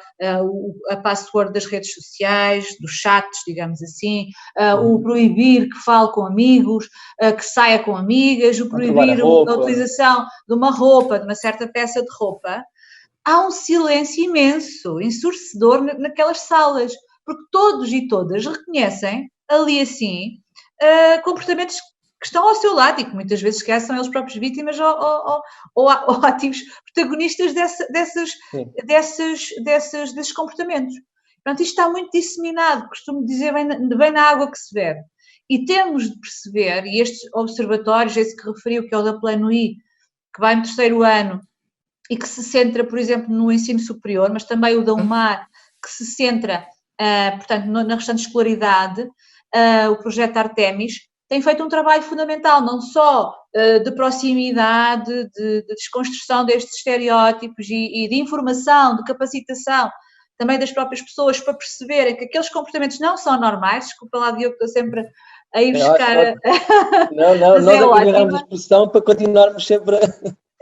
a password das redes sociais, dos chats, digamos assim, o proibir que fale com amigos, que saia com amigas, o proibir a utilização de uma roupa, de uma certa peça de roupa, há um silêncio imenso, ensurdecedor naquelas salas, porque todos e todas reconhecem ali assim comportamentos que estão ao seu lado e que muitas vezes são eles próprios vítimas ou ativos protagonistas desses comportamentos. Portanto, isto está muito disseminado, costumo dizer, bem na água que se bebe. E temos de perceber, e estes observatórios, esse que referiu, que é o da Plano I, que vai no 3º ano e que se centra, por exemplo, no ensino superior, mas também o da UMAR, que se centra, portanto, na restante escolaridade, o projeto Artemis, tem feito um trabalho fundamental, não só de proximidade, de desconstrução destes estereótipos e de informação, de capacitação também das próprias pessoas para perceberem que aqueles comportamentos não são normais. Desculpa lá, Diogo, que estou sempre a ir buscar... Não, nós aproveitamos a expressão para continuarmos sempre a...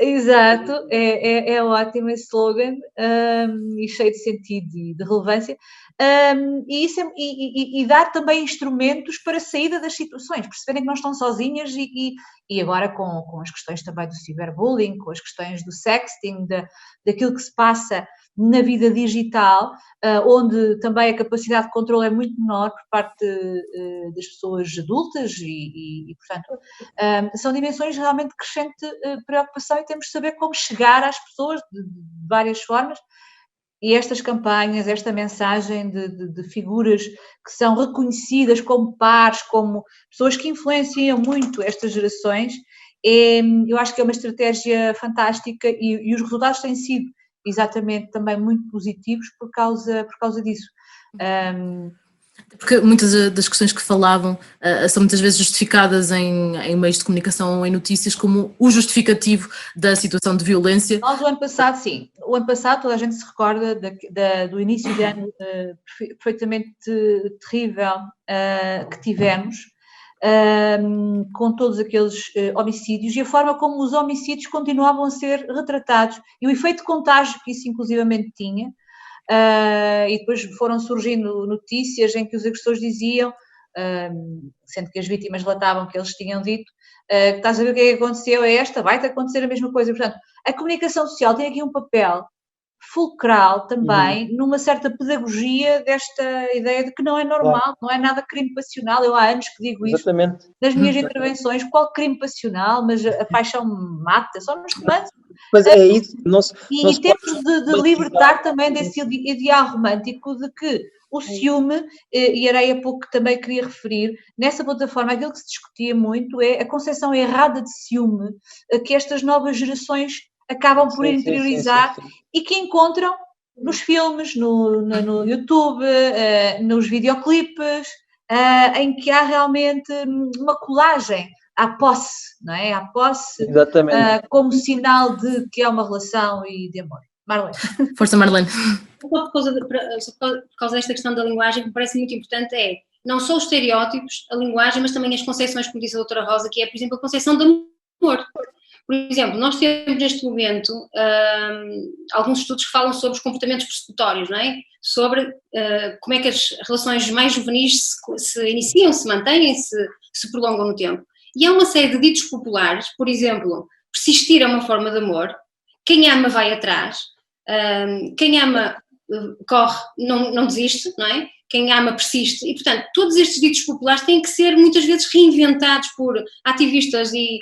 Exato, é ótimo esse slogan, e cheio de sentido e de relevância, e dar também instrumentos para a saída das situações, perceberem que não estão sozinhas e agora com as questões também do ciberbullying, com as questões do sexting, daquilo que se passa na vida digital, onde também a capacidade de controle é muito menor por parte das pessoas adultas e portanto, são dimensões realmente de crescente preocupação e temos de saber como chegar às pessoas de várias formas. E estas campanhas, esta mensagem de figuras que são reconhecidas como pares, como pessoas que influenciam muito estas gerações, eu acho que é uma estratégia fantástica e os resultados têm sido exatamente também muito positivos por causa disso. Porque muitas das questões que falavam são muitas vezes justificadas em meios de comunicação ou em notícias como o justificativo da situação de violência. Nós o ano passado, sim. O ano passado toda a gente se recorda do início de ano perfeitamente terrível que tivemos, com todos aqueles homicídios e a forma como os homicídios continuavam a ser retratados e o efeito de contágio que isso inclusivamente tinha. E depois foram surgindo notícias em que os agressores diziam, sendo que as vítimas relatavam que eles tinham dito, que estás a ver o que é que aconteceu, vai-te acontecer a mesma coisa. Portanto, a comunicação social tem aqui um papel fulcral também, numa certa pedagogia desta ideia de que não é normal, claro. Não é nada crime passional. Eu há anos que digo isto nas minhas intervenções, qual crime passional, mas a paixão mata, só nos romances. Mas é isso. E temos de libertar também desse ideal romântico de que o ciúme, e era aí a pouco que também queria referir, nessa plataforma aquilo que se discutia muito é a concepção errada de ciúme que estas novas gerações acabam por interiorizar e que encontram nos filmes, no YouTube, nos videoclipes, em que há realmente uma colagem à posse, não é? À posse como sinal de que é uma relação e de amor. Marlene. Força, Marlene. Por causa desta questão da linguagem, que me parece muito importante não só os estereótipos, a linguagem, mas também as concepções, como disse a doutora Rosa, que é, por exemplo, a concepção de amor. Por exemplo, nós temos neste momento alguns estudos que falam sobre os comportamentos persecutórios, não é? Sobre como é que as relações mais juvenis se iniciam, se mantêm, se prolongam no tempo. E há uma série de ditos populares, por exemplo, persistir é uma forma de amor, quem ama vai atrás, quem ama corre, não desiste, não é? Quem ama persiste, e portanto todos estes ditos populares têm que ser muitas vezes reinventados por ativistas e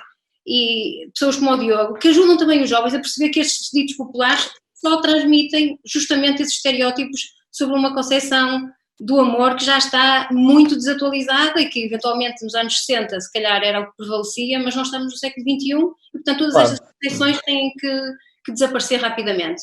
pessoas como o Diogo, que ajudam também os jovens a perceber que estes ditos populares só transmitem justamente esses estereótipos sobre uma concepção do amor que já está muito desatualizada e que eventualmente nos anos 60 se calhar era o que prevalecia, mas nós estamos no século XXI e portanto todas estas concepções têm que desaparecer rapidamente.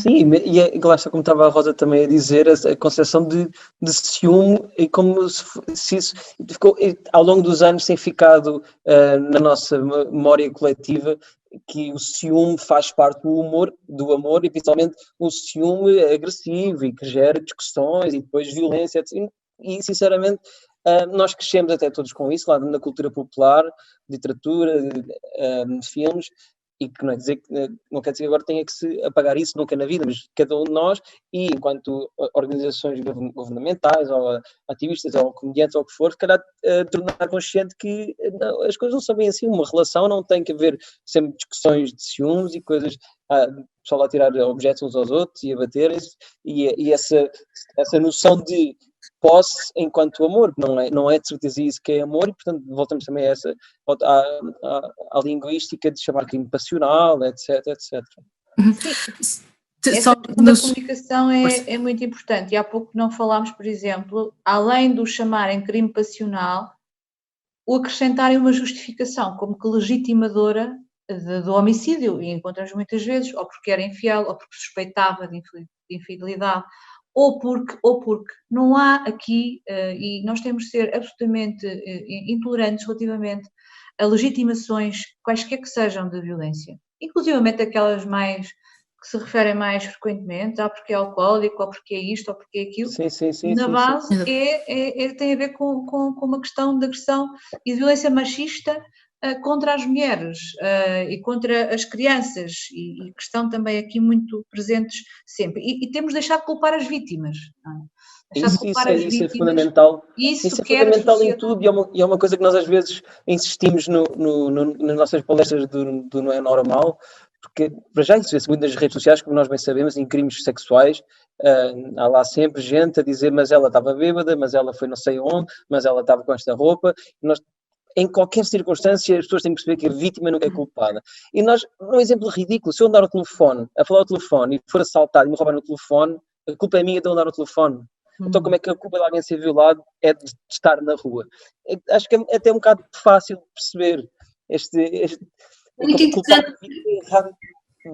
Sim, e lá está, como estava a Rosa também a dizer, a concepção de ciúme, e como se isso ficou, ao longo dos anos tem ficado na nossa memória coletiva, que o ciúme faz parte do amor, e principalmente um ciúme agressivo e que gera discussões e depois violência, etc. E sinceramente nós crescemos até todos com isso, lá na cultura popular, literatura, filmes, e que não quer dizer que agora tenha que se apagar isso nunca na vida, mas cada um de nós, e enquanto organizações governamentais, ou ativistas, ou comediantes, ou o que for, se calhar tornar consciente que não, as coisas não são bem assim. Uma relação não tem que haver sempre discussões de ciúmes e coisas, pessoal a tirar objetos uns aos outros e a baterem-se, e essa noção de posse enquanto amor, não é de certeza isso que é amor, e portanto voltamos também a essa, à linguística de chamar crime passional, etc, etc. Essa questão da comunicação é muito importante, e há pouco não falámos, por exemplo, além do chamarem crime passional, o acrescentarem uma justificação como que legitimadora do homicídio, e encontramos muitas vezes, ou porque era infiel, ou porque suspeitava de infidelidade, ou porque não há aqui, e nós temos de ser absolutamente intolerantes relativamente a legitimações, quaisquer que sejam, de violência, inclusivamente aquelas mais que se referem mais frequentemente, porque é alcoólico, ou porque é isto, ou porque é aquilo. Sim, na base tem a ver com uma questão de agressão e de violência machista contra as mulheres e contra as crianças, e que estão também aqui muito presentes sempre. E temos de deixar de culpar as vítimas. Isso é fundamental. Isso é fundamental em tudo, e é uma coisa que nós às vezes insistimos nas nossas palestras do Não é Normal, porque para já isso vê-se muito nas redes sociais, como nós bem sabemos, em crimes sexuais. Há lá sempre gente a dizer, mas ela estava bêbada, mas ela foi não sei onde, mas ela estava com esta roupa. Em qualquer circunstância, as pessoas têm que perceber que a vítima nunca é culpada. E nós, um exemplo ridículo, se eu andar ao telefone, a falar ao telefone, e for assaltado e me roubar o telefone, a culpa é minha de eu andar ao telefone. Então como é que a culpa de alguém ser violado é de estar na rua? Acho que é até um bocado fácil perceber muito interessante.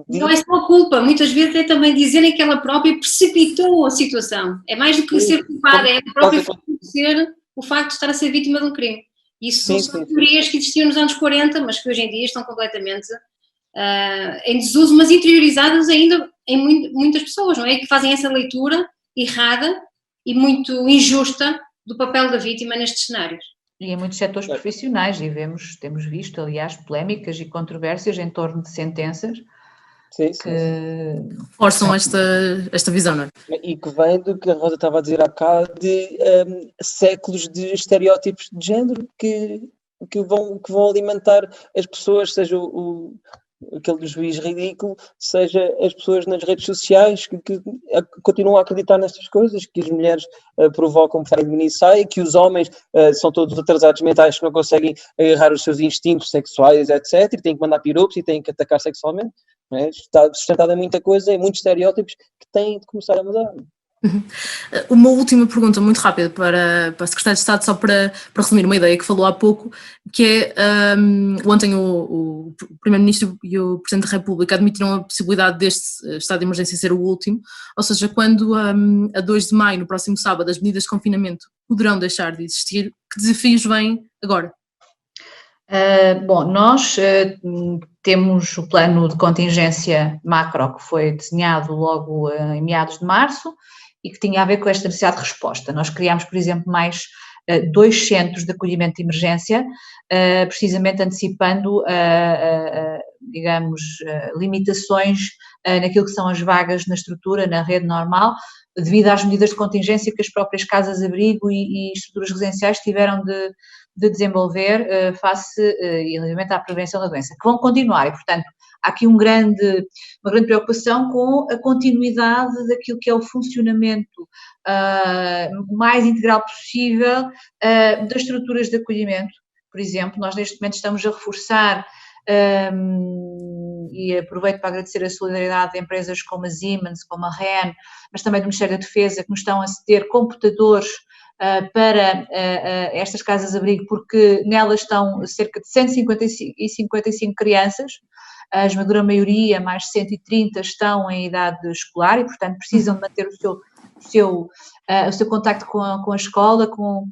Não é só a culpa, muitas vezes é também dizerem que ela própria precipitou a situação. É mais do que ser culpada, é a própria reconhecer o facto de estar a ser vítima de um crime. Isso são teorias que existiam nos anos 40, mas que hoje em dia estão completamente em desuso, mas interiorizadas ainda em muitas pessoas, não é? Que fazem essa leitura errada e muito injusta do papel da vítima nestes cenários. E em muitos setores profissionais, e temos visto, aliás, polémicas e controvérsias em torno de sentenças que forçam esta visão, não é? E que vem do que a Rosa estava a dizer há bocado, de séculos de estereótipos de género que vão alimentar as pessoas, seja aquele juiz ridículo, seja as pessoas nas redes sociais que continuam a acreditar nestas coisas, que as mulheres provocam por de mini saia, que os homens são todos atrasados mentais, que não conseguem agarrar os seus instintos sexuais, etc, e têm que mandar piropos e têm que atacar sexualmente. Não é? Está sustentado em muita coisa, em muitos estereótipos que têm de começar a mudar. Uma última pergunta muito rápida para a Secretária de Estado, só para resumir uma ideia que falou há pouco, que é ontem o Primeiro-Ministro e o Presidente da República admitiram a possibilidade deste estado de emergência ser o último, ou seja, quando a 2 de maio, no próximo sábado, as medidas de confinamento poderão deixar de existir, que desafios vêm agora? Bom, nós temos o plano de contingência macro que foi desenhado logo em meados de março e que tinha a ver com esta necessidade de resposta. Nós criámos, por exemplo, mais 2 centros de acolhimento de emergência, precisamente antecipando, digamos, limitações naquilo que são as vagas na estrutura, na rede normal, devido às medidas de contingência que as próprias casas-abrigo e estruturas residenciais tiveram de desenvolver face, obviamente, à prevenção da doença, que vão continuar e, portanto, há aqui uma grande preocupação com a continuidade daquilo que é o funcionamento mais integral possível das estruturas de acolhimento. Por exemplo, nós neste momento estamos a reforçar, e aproveito para agradecer a solidariedade de empresas como a Siemens, como a REN, mas também do Ministério da Defesa, que nos estão a ceder computadores para estas casas-abrigo, porque nelas estão cerca de 155 crianças, a esmagadora maioria, mais de 130, estão em idade escolar e, portanto, precisam de manter o seu contacto com a escola, com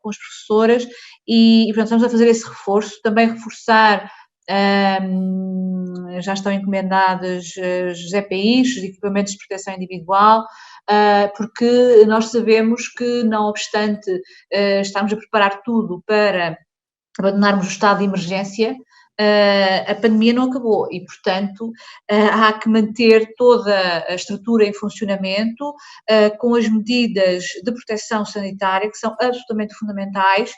as professoras e, portanto, estamos a fazer esse reforço, também reforçar, já estão encomendadas os EPIs, os equipamentos de proteção individual, porque nós sabemos que, não obstante estamos a preparar tudo para abandonarmos o estado de emergência, a pandemia não acabou e, portanto, há que manter toda a estrutura em funcionamento com as medidas de proteção sanitária que são absolutamente fundamentais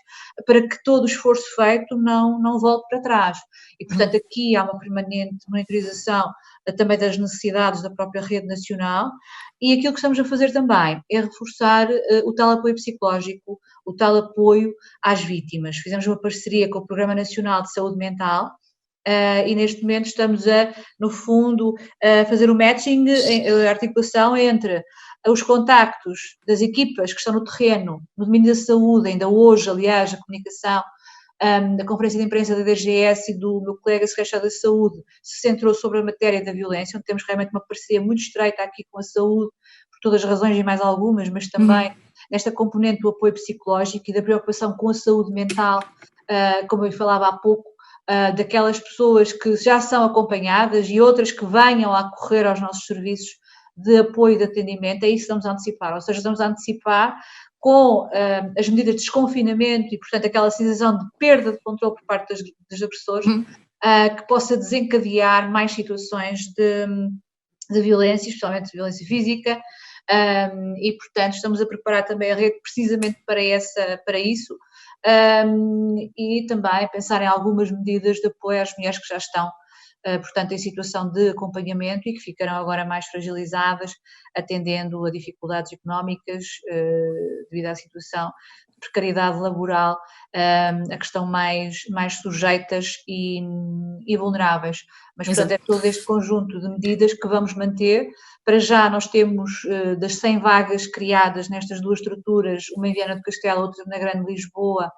para que todo o esforço feito não volte para trás. E, portanto, aqui há uma permanente monitorização também das necessidades da própria rede nacional e aquilo que estamos a fazer também é reforçar o tal apoio psicológico, o tal apoio às vítimas. Fizemos uma parceria com o Programa Nacional de Saúde Mental e neste momento estamos no fundo, a fazer o matching, a articulação entre os contactos das equipas que estão no terreno, no domínio da saúde, ainda hoje, aliás, a comunicação da conferência de imprensa da DGS e do meu colega secretário da Saúde se centrou sobre a matéria da violência, onde temos realmente uma parceria muito estreita aqui com a saúde, por todas as razões e mais algumas, mas também nesta componente do apoio psicológico e da preocupação com a saúde mental, como eu falava há pouco, daquelas pessoas que já são acompanhadas e outras que venham a acorrer aos nossos serviços de apoio e de atendimento, é isso que estamos a antecipar, ou seja, estamos a antecipar com as medidas de desconfinamento e, portanto, aquela sensação de perda de controle por parte dos agressores, que possa desencadear mais situações de violência, especialmente de violência física, e, portanto, estamos a preparar também a rede precisamente para isso, e também pensar em algumas medidas de apoio às mulheres que já estão, portanto, em situação de acompanhamento e que ficarão agora mais fragilizadas, atendendo a dificuldades económicas devido à situação de precariedade laboral, a que estão mais sujeitas e vulneráveis. Mas, portanto, é todo este conjunto de medidas que vamos manter. Para já nós temos das 100 vagas criadas nestas duas estruturas, uma em Viana do Castelo, outra na Grande Lisboa,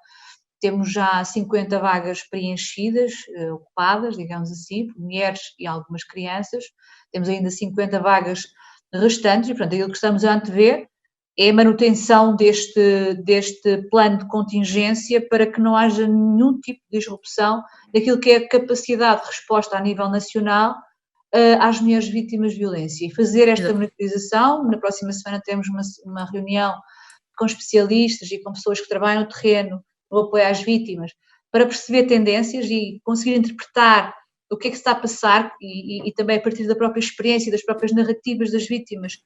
temos já 50 vagas preenchidas, ocupadas, digamos assim, por mulheres e algumas crianças. Temos ainda 50 vagas restantes e, portanto, aquilo que estamos a antever é a manutenção deste plano de contingência para que não haja nenhum tipo de disrupção daquilo que é a capacidade de resposta a nível nacional às mulheres vítimas de violência. E fazer esta monitorização, na próxima semana temos uma reunião com especialistas e com pessoas que trabalham no terreno, no apoio às vítimas, para perceber tendências e conseguir interpretar o que é que se está a passar e também a partir da própria experiência, das próprias narrativas das vítimas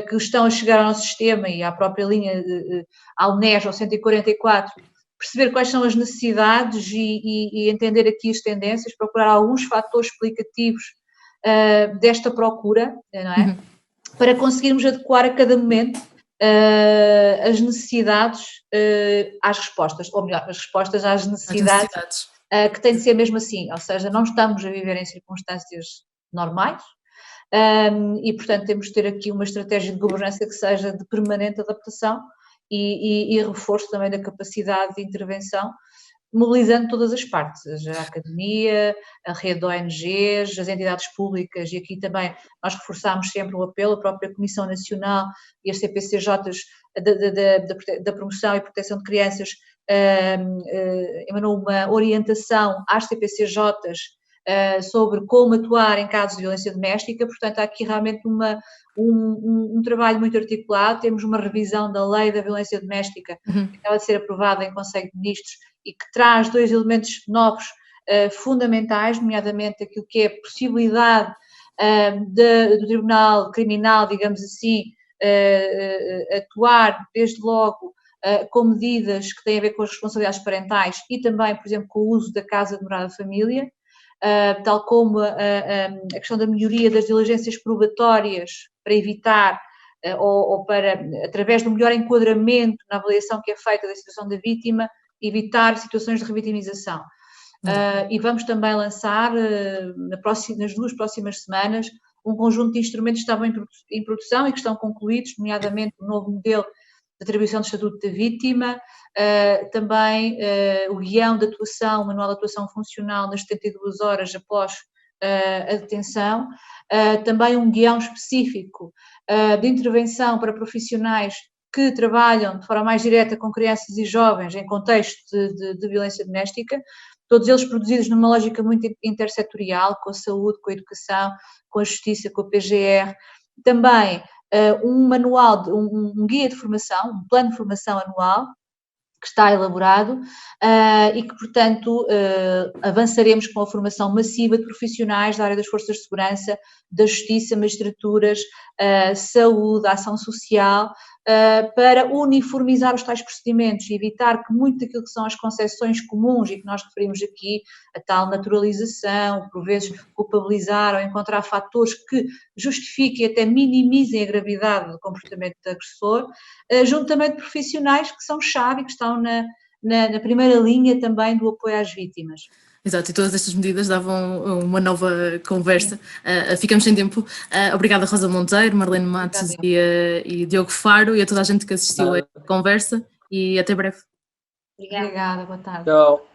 que estão a chegar ao nosso sistema e à própria linha, ao NES, ao 144, perceber quais são as necessidades e entender aqui as tendências, procurar alguns fatores explicativos desta procura, não é? Para conseguirmos adequar a cada momento as necessidades às respostas, ou melhor, as respostas às necessidades. Que tem de ser mesmo assim, ou seja, não estamos a viver em circunstâncias normais e, portanto, temos de ter aqui uma estratégia de governança que seja de permanente adaptação e reforço também da capacidade de intervenção, mobilizando todas as partes, a academia, a rede de ONGs, as entidades públicas, e aqui também nós reforçamos sempre o apelo, a própria Comissão Nacional e as CPCJs da Promoção e Proteção de Crianças emanou uma orientação às CPCJs sobre como atuar em casos de violência doméstica. Portanto, há aqui realmente um trabalho muito articulado. Temos uma revisão da lei da violência doméstica, que acaba de ser aprovada em Conselho de Ministros e que traz 2 elementos novos fundamentais, nomeadamente aquilo que é a possibilidade do Tribunal Criminal, digamos assim, atuar desde logo com medidas que têm a ver com as responsabilidades parentais e também, por exemplo, com o uso da casa de morada de família, tal como a questão da melhoria das diligências probatórias para evitar ou para, através do melhor enquadramento na avaliação que é feita da situação da vítima, evitar situações de revitimização. E vamos também lançar, nas 2 próximas semanas, um conjunto de instrumentos que estavam em produção e que estão concluídos, nomeadamente o novo modelo de atribuição do Estatuto da Vítima, também o guião de atuação, o manual de atuação funcional nas 72 horas após a detenção, também um guião específico de intervenção para profissionais que trabalham de forma mais direta com crianças e jovens em contexto de violência doméstica, todos eles produzidos numa lógica muito intersetorial, com a saúde, com a educação, com a justiça, com a PGR. Também um manual, um guia de formação, um plano de formação anual, que está elaborado e que, portanto, avançaremos com a formação massiva de profissionais da área das forças de segurança, da justiça, magistraturas, saúde, ação social, para uniformizar os tais procedimentos e evitar que muito daquilo que são as concepções comuns e que nós referimos aqui, a tal naturalização, por vezes culpabilizar ou encontrar fatores que justifiquem e até minimizem a gravidade do comportamento do agressor, juntamente de profissionais que são chave e que estão na primeira linha também do apoio às vítimas. Exato, e todas estas medidas davam uma nova conversa. Ficamos sem tempo. Obrigada, Rosa Monteiro, Marlene Matos e Diogo Faro, e a toda a gente que assistiu a esta conversa, e até breve. Obrigada, boa tarde. Tchau.